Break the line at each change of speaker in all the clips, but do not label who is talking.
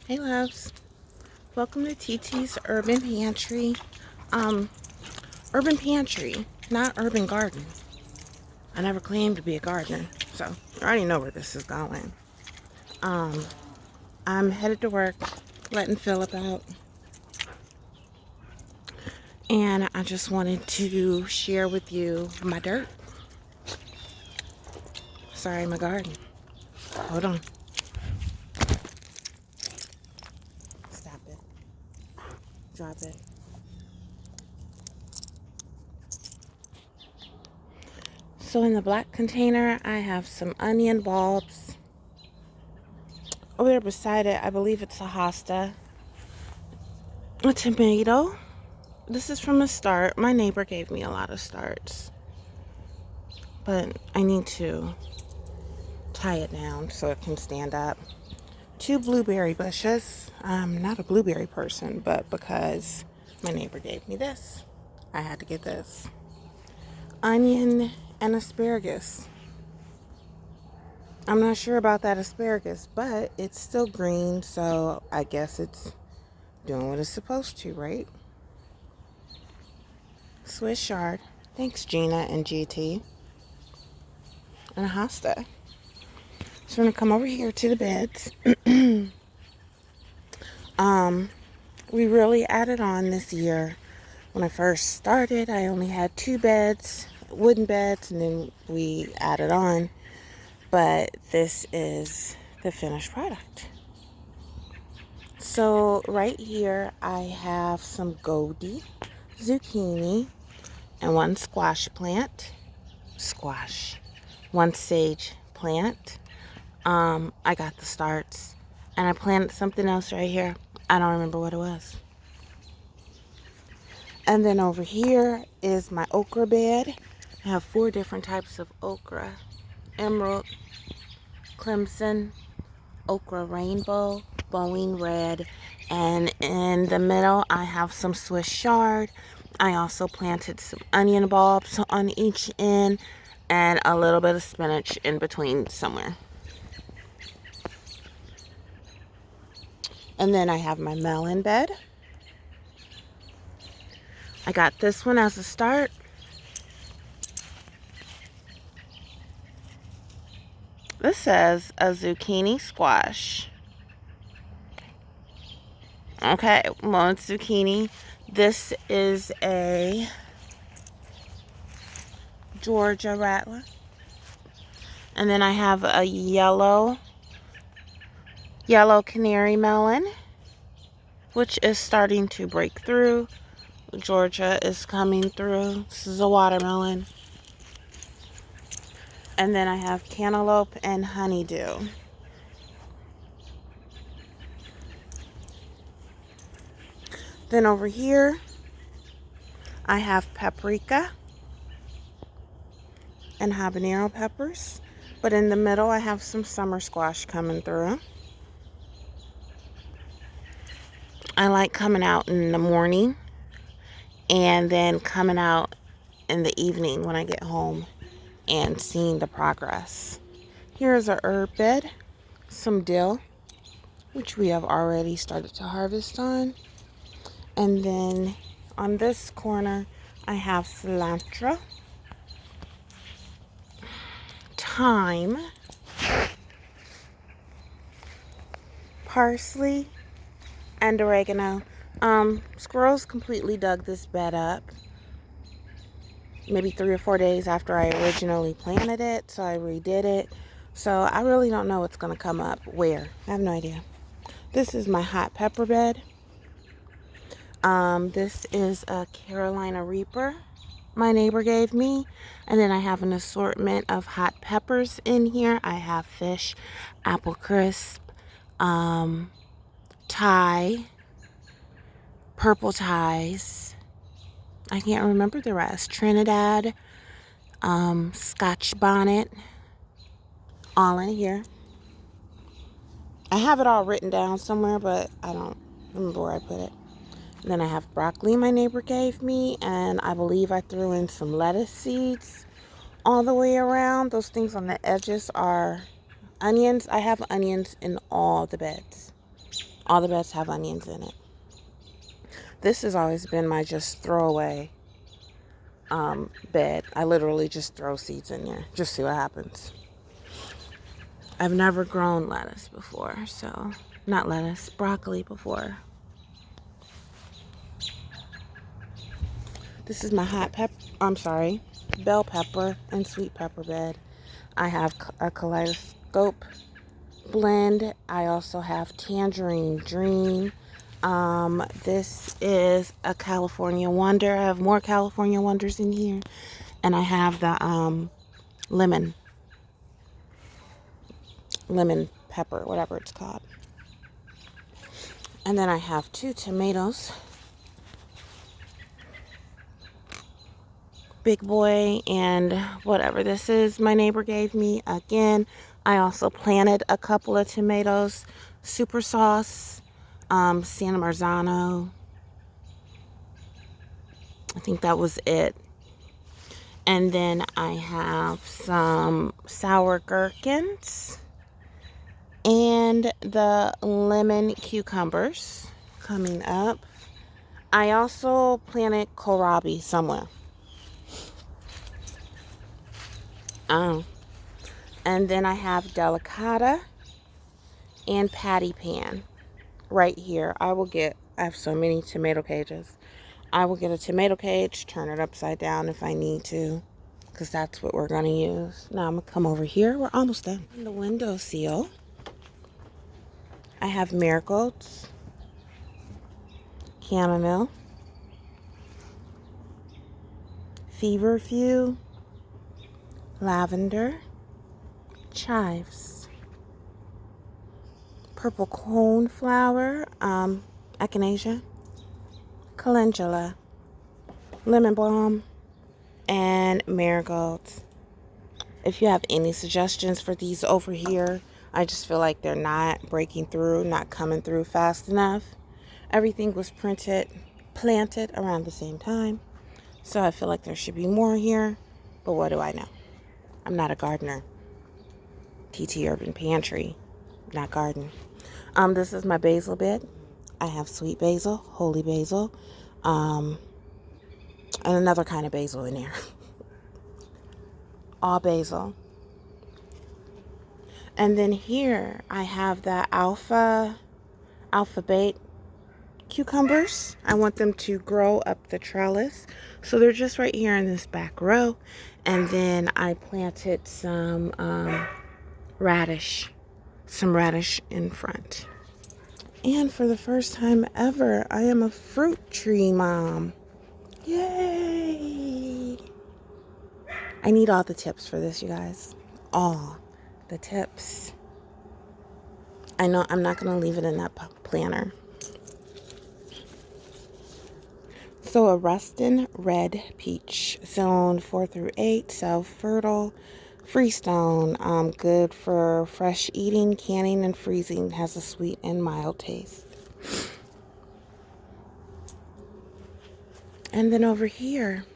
Hey loves, welcome to TT's Urban Pantry. Um, Urban Pantry, not Urban Garden. I never claimed to be a gardener, so I already know where this is going. Um, I'm headed to work, letting Philip out, and I just wanted to share with you my dirt. Sorry, my garden. Hold on. Stop it. Drop it. So in the black container, I have some onion bulbs. Over there beside it, I believe it's a hosta. A tomato. This is from a start. My neighbor gave me a lot of starts, but I need to tie it down so it can stand up. Two blueberry bushes. I'm not a blueberry person, but because my neighbor gave me this, I had to get this. Onion and asparagus. I'm not sure about that asparagus, but it's still green, so I guess it's doing what it's supposed to, right? Swiss chard. Thanks, Gina and GT. And a hosta. So I'm gonna come over here to the beds. We really added on this year. When I first started, I only had two beds, wooden beds, and then we added on. But this is the finished product. So right here, I have some goldie, zucchini, and one squash plant. One sage plant. I got the starts, and I planted something else right here. I don't remember what it was. And then over here is my okra bed. I have 4 different types of okra. Emerald, crimson, okra rainbow, bowing red, and in the middle I have some Swiss chard. I also planted some onion bulbs on each end and a little bit of spinach in between somewhere. And then I have my melon bed. I got this one as a start. This says a zucchini squash. Okay, well, it's zucchini. This is a Georgia rattler. And then I have a yellow canary melon, which is starting to break through. Georgia is coming through. This is a watermelon. And then I have cantaloupe and honeydew. Then over here, I have paprika and habanero peppers. But in the middle, I have some summer squash coming through. I like coming out in the morning and then coming out in the evening when I get home and seeing the progress. Here's a herb bed, some dill, which we have already started to harvest on. And then on this corner, I have cilantro, thyme, parsley, and oregano. Squirrels completely dug this bed up maybe 3 or 4 days after I originally planted it, so I redid it. So I really don't know what's going to come up where. I have no idea. This is my hot pepper bed. This is a Carolina Reaper my neighbor gave me. And then I have an assortment of hot peppers in here. I have fish, apple crisp, Thai, purple ties. I can't remember the rest. Trinidad, Scotch bonnet, all in here. I have it all written down somewhere, but I don't remember where I put it. And then I have broccoli my neighbor gave me, and I believe I threw in some lettuce seeds all the way around. Those things on the edges are onions. I have onions in all the beds. All the beds have onions in it. This has always been my just throwaway bed. I literally just throw seeds in there. Just see what happens. I've never grown lettuce before, so not lettuce, broccoli before. This is my bell pepper and sweet pepper bed. I have a kaleidoscope blend. I also have tangerine dream. This is a California Wonder. I have more California Wonders in here. And I have the lemon pepper, whatever it's called. And then I have 2 tomatoes. Big Boy and whatever this is my neighbor gave me. Again, I also planted a couple of tomatoes. Super Sauce, San Marzano. I think that was it. And then I have some sour gherkins and the lemon cucumbers coming up. I also planted kohlrabi somewhere. And then I have delicata and patty pan right here. I have so many tomato cages. I will get a tomato cage, turn it upside down if I need to, because that's what we're going to use. Now I'm going to come over here. We're almost done. In the window sill, I have marigolds, chamomile, feverfew, lavender, chives, purple coneflower, echinacea, calendula, lemon balm, and marigolds. If you have any suggestions for these over here, I just feel like they're not breaking through, not coming through fast enough. Everything was planted around the same time. So I feel like there should be more here, but what do I know? I'm not a gardener. TT Urban Pantry, not garden. This is my basil bed. I have sweet basil, holy basil, and another kind of basil in there. All basil. And then here I have the alphabet cucumbers. I want them to grow up the trellis. So they're just right here in this back row. And then I planted some radish in front. And for the first time ever, I am a fruit tree mom. Yay! I need all the tips for this, you guys. All the tips. I know I'm not going to leave it in that planner. So a Ruston Red Peach, zone 4 through 8, self-fertile, freestone, good for fresh eating, canning, and freezing, has a sweet and mild taste. And then over here,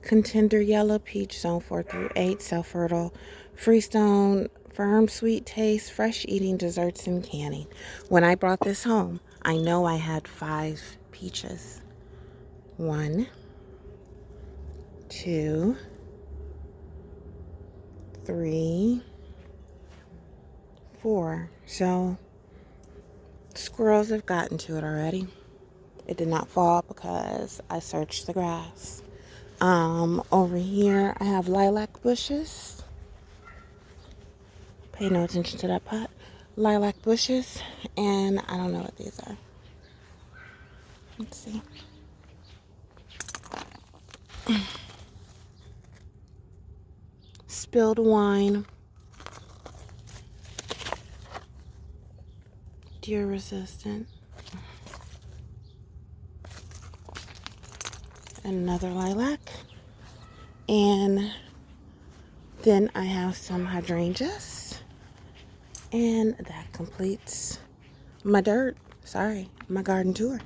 Contender Yellow Peach, zone 4 through 8, self-fertile, freestone, firm, sweet taste, fresh eating, desserts, and canning. When I brought this home, I know I had 5 peaches. 1, 2, 3, 4. So squirrels have gotten to it already. It did not fall because I searched the grass. Over here I have lilac bushes. Pay no attention to that pot. Lilac bushes, and I don't know what these are. Let's see. Spilled wine. Deer resistant. Another lilac. And then I have some hydrangeas. And that completes my my garden tour.